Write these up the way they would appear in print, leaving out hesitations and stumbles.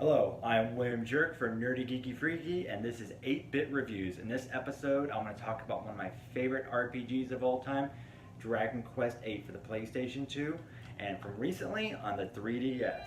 Hello, I'm William Jerk from Nerdy Geeky Freaky, and this is 8-Bit Reviews. In this episode, I'm going to talk about one of my favorite RPGs of all time, Dragon Quest VIII for the PlayStation 2, and from recently on the 3DS.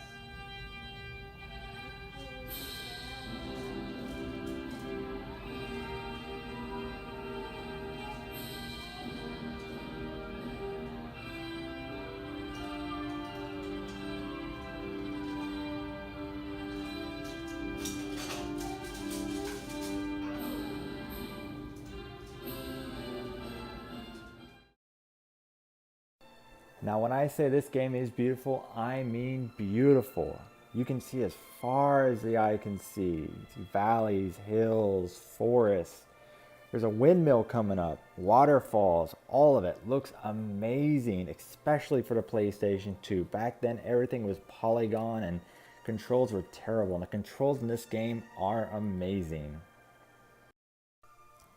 Now, when I say this game is beautiful, I mean beautiful. You can see as far as the eye can see. Valleys, hills, forests. There's a windmill coming up, waterfalls, all of it looks amazing, especially for the PlayStation 2. Back then, everything was polygon and controls were terrible, and the controls in this game are amazing.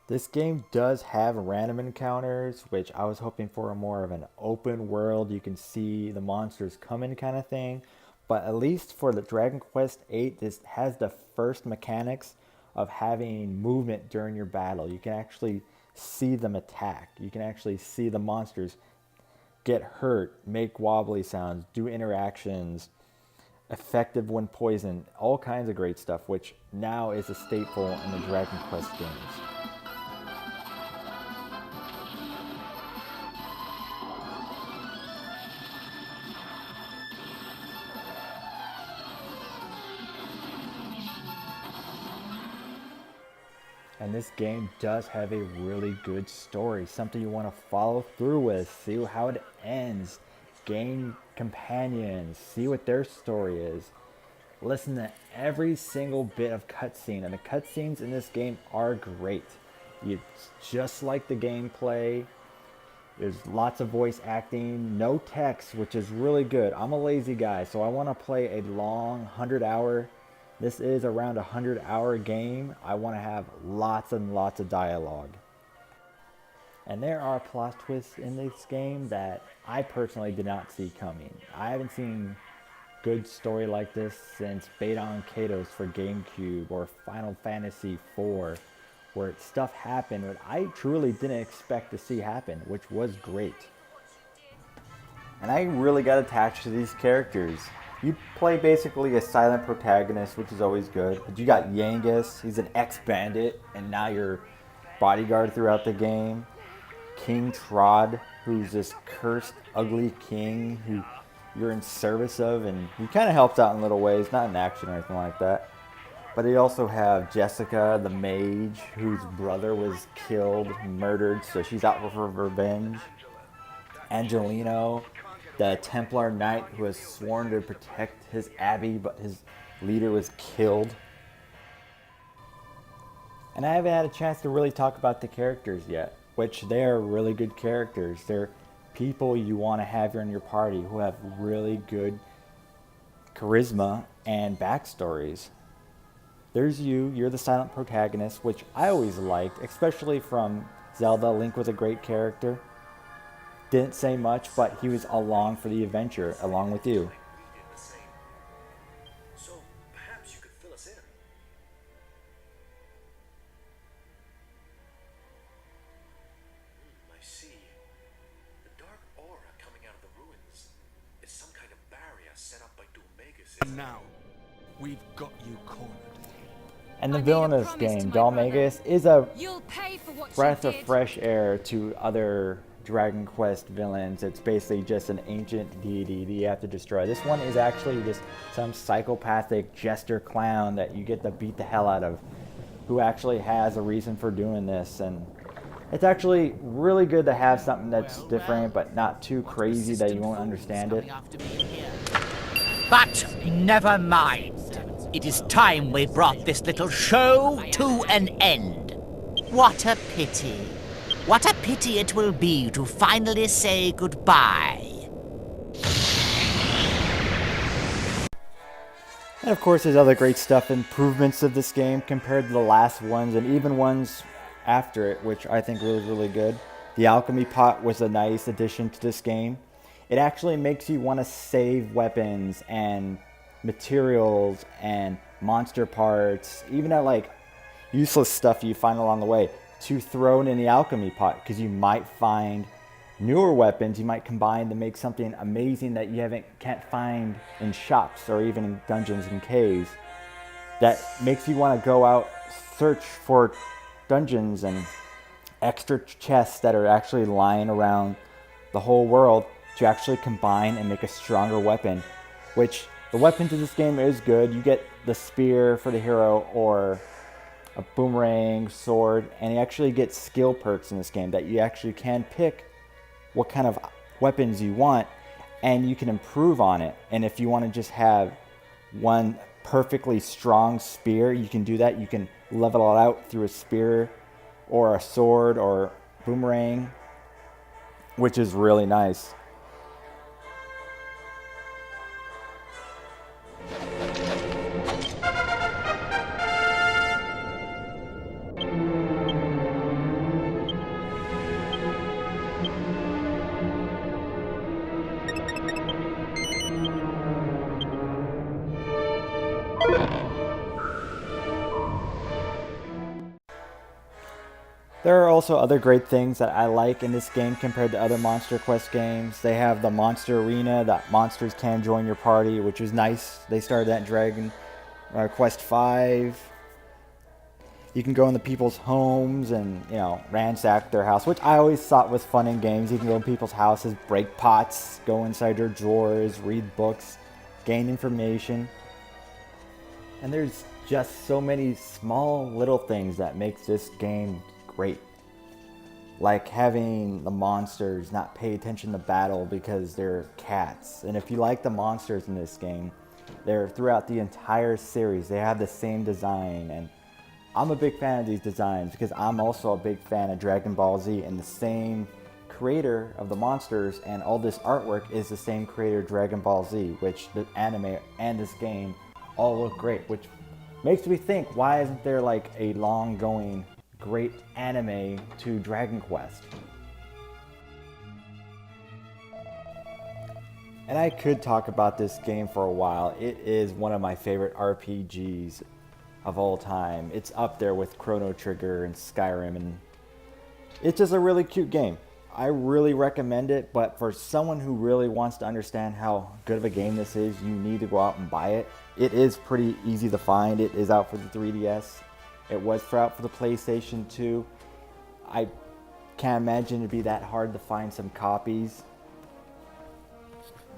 This game does have random encounters, which I was hoping for more of an open world, you can see the monsters coming kind of thing. But at least for the Dragon Quest VIII, this has the first mechanics of having movement during your battle. You can actually see them attack. You can actually see the monsters get hurt, make wobbly sounds, do interactions, effective when poisoned, all kinds of great stuff, which now is a staple in the Dragon Quest games. And this game does have a really good story, something you want to follow through with, see how it ends, gain companions, see what their story is. Listen to every single bit of cutscene, and the cutscenes in this game are great. It's just like the gameplay. There's lots of voice acting, no text, which is really good. I'm a lazy guy, so I want to play a long 100-hour. This is around a 100-hour game. I want to have lots and lots of dialogue. And there are plot twists in this game that I personally did not see coming. I haven't seen good story like this since Beidon Kaitos for GameCube or Final Fantasy IV, where stuff happened that I truly didn't expect to see happen, which was great. And I really got attached to these characters. You play basically a silent protagonist, which is always good. But you got Yangus, he's an ex-bandit, and now you're bodyguard throughout the game. King Trod, who's this cursed, ugly king who you're in service of, and he kind of helps out in little ways, not in action or anything like that. But you also have Jessica, the mage, whose brother was killed, murdered, so she's out for revenge. Angelino, the Templar Knight who has sworn to protect his abbey, but his leader was killed. And I haven't had a chance to really talk about the characters yet, which they are really good characters. They're people you want to have in your party who have really good charisma and backstories. There's you're the silent protagonist, which I always liked, especially from Zelda. Link was a great character. Didn't say much, but he was along for the adventure, along with you. So perhaps you could fill us in. I see. The dark aura coming out of the ruins is some kind of barrier set up by Dulmagus. And now, we've got you cornered. And the villain of this game, Dulmagus, is a breath of fresh air to other Dragon Quest villains. It's basically just an ancient deity that you have to destroy. This one is actually just some psychopathic jester clown that you get to beat the hell out of, who actually has a reason for doing this. And it's actually really good to have something that's different but not too crazy that you won't understand it. But never mind. It is time we brought this little show to an end. What a pity. What a pity it will be to finally say goodbye. And of course there's other great stuff, improvements of this game compared to the last ones and even ones after it, which I think was really good. The alchemy pot was a nice addition to this game. It actually makes you want to save weapons and materials and monster parts, even at like useless stuff you find along the way, to throw in the alchemy pot, because you might find newer weapons you might combine to make something amazing that you can't find in shops or even in dungeons and caves. That makes you want to go out, search for dungeons and extra chests that are actually lying around the whole world to actually combine and make a stronger weapon. Which the weapons of this game is good. You get the spear for the hero or a boomerang, sword, and you actually get skill perks in this game that you actually can pick what kind of weapons you want, and you can improve on it. And if you want to just have one perfectly strong spear, you can do that. You can level it out through a spear or a sword or boomerang, which is really nice. There are also other great things that I like in this game compared to other Monster Quest games. They have the Monster Arena that monsters can join your party, which is nice. They started that in Dragon Quest V. You can go into people's homes and, ransack their house, which I always thought was fun in games. You can go in people's houses, break pots, go inside their drawers, read books, gain information. And there's just so many small little things that makes this game great. Like having the monsters not pay attention to battle because they're cats. And if you like the monsters in this game, they're throughout the entire series. They have the same design, and I'm a big fan of these designs because I'm also a big fan of Dragon Ball Z, and the same creator of the monsters and all this artwork is the same creator of Dragon Ball Z, which the anime and this game all look great, which makes me think, why isn't there like a long-going great anime to Dragon Quest? And I could talk about this game for a while. It is one of my favorite RPGs of all time. It's up there with Chrono Trigger and Skyrim, and it's just a really cute game. I really recommend it, but for someone who really wants to understand how good of a game this is, you need to go out and buy it. It is pretty easy to find. It is out for the 3DS. It was out for the PlayStation 2. I can't imagine it'd be that hard to find some copies.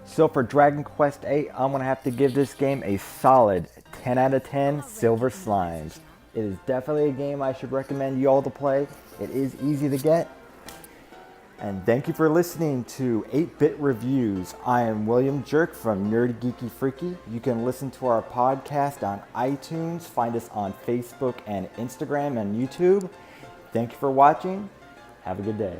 So for Dragon Quest VIII, I'm going to have to give this game a solid 10 out of 10 Silver Slimes. It is definitely a game I should recommend you all to play. It is easy to get. And thank you for listening to 8-Bit Reviews. I am William Jerk from Nerdy Geeky Freaky. You can listen to our podcast on iTunes. Find us on Facebook and Instagram and YouTube. Thank you for watching. Have a good day.